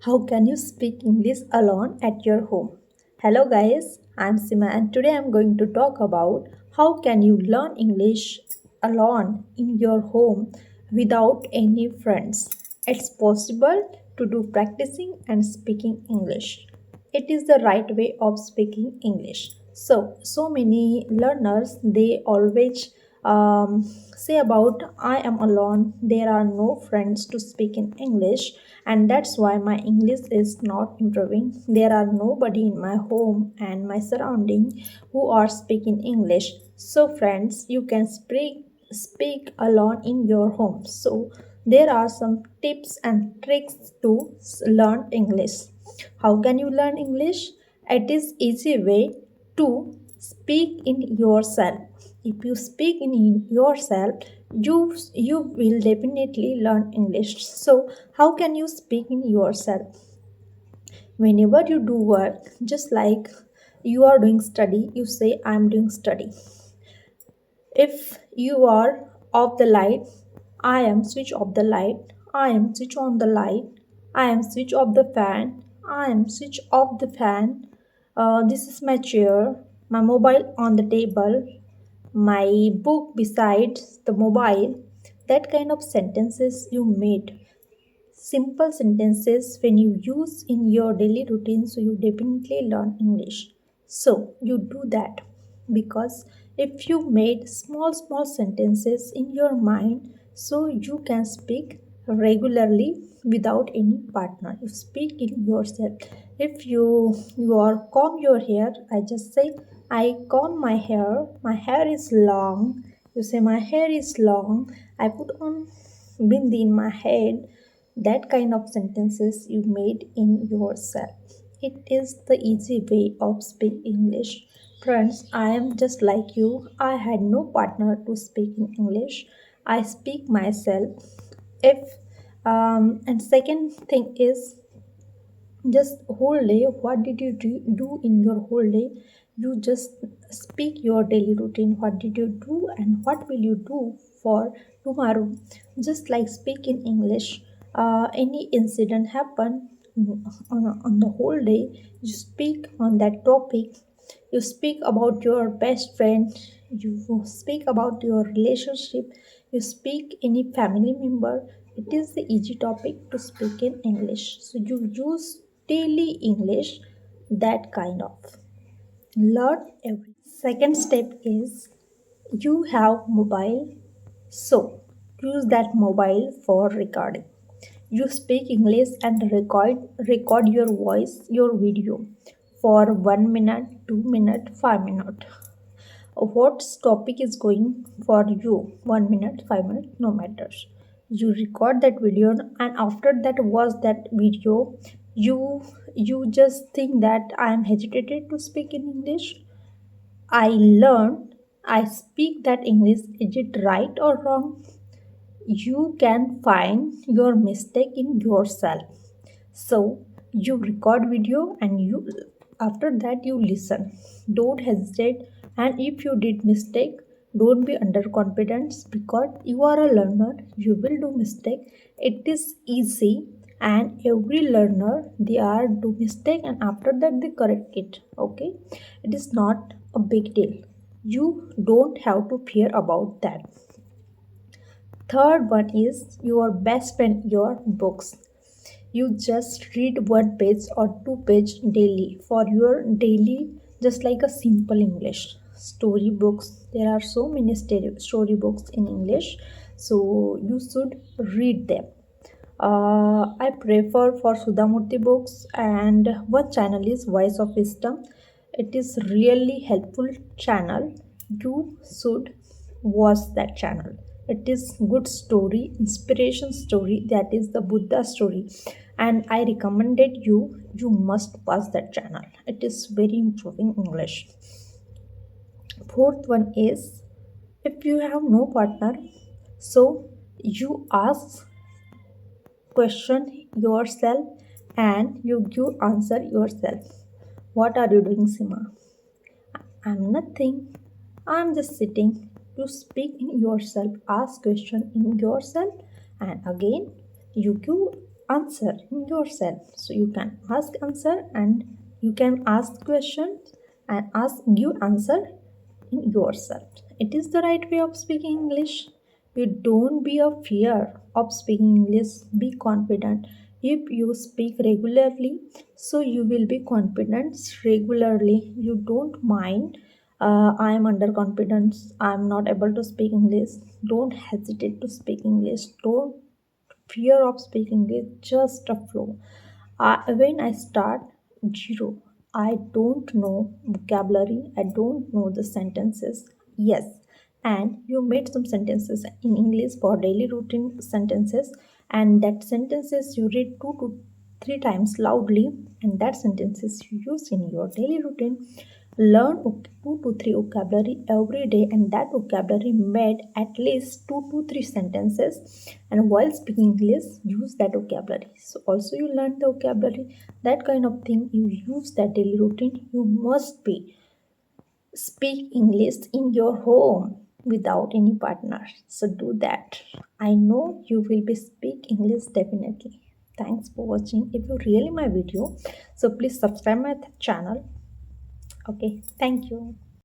How can you speak English alone at your home? Hello guys, I'm Seema and today I'm going to talk about how can you learn English alone in your home without any friends. It's possible to do practicing and speaking English. It is the right way of speaking English. So many learners they always say about I am alone. There are no friends to speak in English, and that's why my English is not improving. There are nobody in my home and my surrounding who are speaking English. So friends, you can speak alone in your home. So there are some tips and tricks to learn English. How can you learn English? It is easy way to speak in yourself. If you speak in yourself, you will definitely learn English. So how can you speak in yourself? Whenever you do work, just like you are doing study, you say I am doing study. If you are off the light, I am switch off the light. I am switch on the light. I am switch off the fan. I am switch off the fan. This is my chair. My mobile on the table. My book beside the mobile. That kind of sentences you made. Simple sentences when you use in your daily routine, so you definitely learn English. So you do that because if you made small sentences in your mind, so you can speak regularly without any partner. You speak in yourself. If you are comb your hair, I just say I comb my hair. My hair is long. You say my hair is long. I put on bindi in my head. That kind of sentences you made in yourself. It is the easy way of speak English. Friends, I am just like you. I had no partner to speak in English. I speak myself. If And second thing is, just whole day, what did you do in your whole day? You just speak your daily routine. What did you do and what will you do for tomorrow? Just like speak in English. Any incident happen on the whole day, you speak on that topic. You speak about your best friend. You speak about your relationship. You speak any family member. It is the easy topic to speak in English. So you use daily English, that kind of learn every. Second step is you have mobile, so use that mobile for recording. You speak English and record your voice, your video for 1 minute, 2 minute, 5 minute. What topic is going for you? 1 minute, 5 minutes, no matters. You record that video, and after that watch that video, you you just think that I am hesitated to speak in English. I learned, I speak that English. Is it right or wrong? You can find your mistake in yourself. So you record video and you after that you listen. Don't hesitate, and if you did mistake, don't be underconfident because you are a learner. You will do mistake. It is easy, and every learner they are do mistake and after that they correct it. Okay, it is not a big deal. You don't have to fear about that. Third one is your best friend, your books. You just read one page or two page daily for your daily, just like a simple English. Story books. There are so many story books in English, so you should read them. I prefer for Sudhamurti books, and one channel is Voice of Wisdom. It is really helpful channel. You should watch that channel. It is good story, inspiration story. That is the Buddha story, and I recommended you. You must watch that channel. It is very improving English. Fourth one is if you have no partner, so you ask question yourself and you give answer yourself. What are you doing, Seema? I'm nothing. I'm just sitting. You speak in yourself, ask question in yourself, and again you give answer in yourself. So you can ask answer and you can ask questions and ask give answer in yourself. It is the right way of speaking English. You don't be a fear of speaking English. Be confident. If you speak regularly, so you will be confident regularly. You don't mind, I am under confidence, I am not able to speak English. Don't hesitate to speak English. Don't fear of speaking is just a flow. When I start, zero. I don't know vocabulary. I don't know the sentences. Yes, and you made some sentences in English for daily routine sentences, and that sentences you read 2 to 3 times loudly, and that sentences you use in your daily routine. Learn 2 to 3 vocabulary every day, and that vocabulary made at least 2 to 3 sentences. And while speaking English, use that vocabulary. So also you learn the vocabulary, that kind of thing you use that daily routine. You must be speak English in your home without any partner. So do that. I know you will be speak English definitely. Thanks for watching. If you really my video, so please subscribe my channel. Okay, thank you.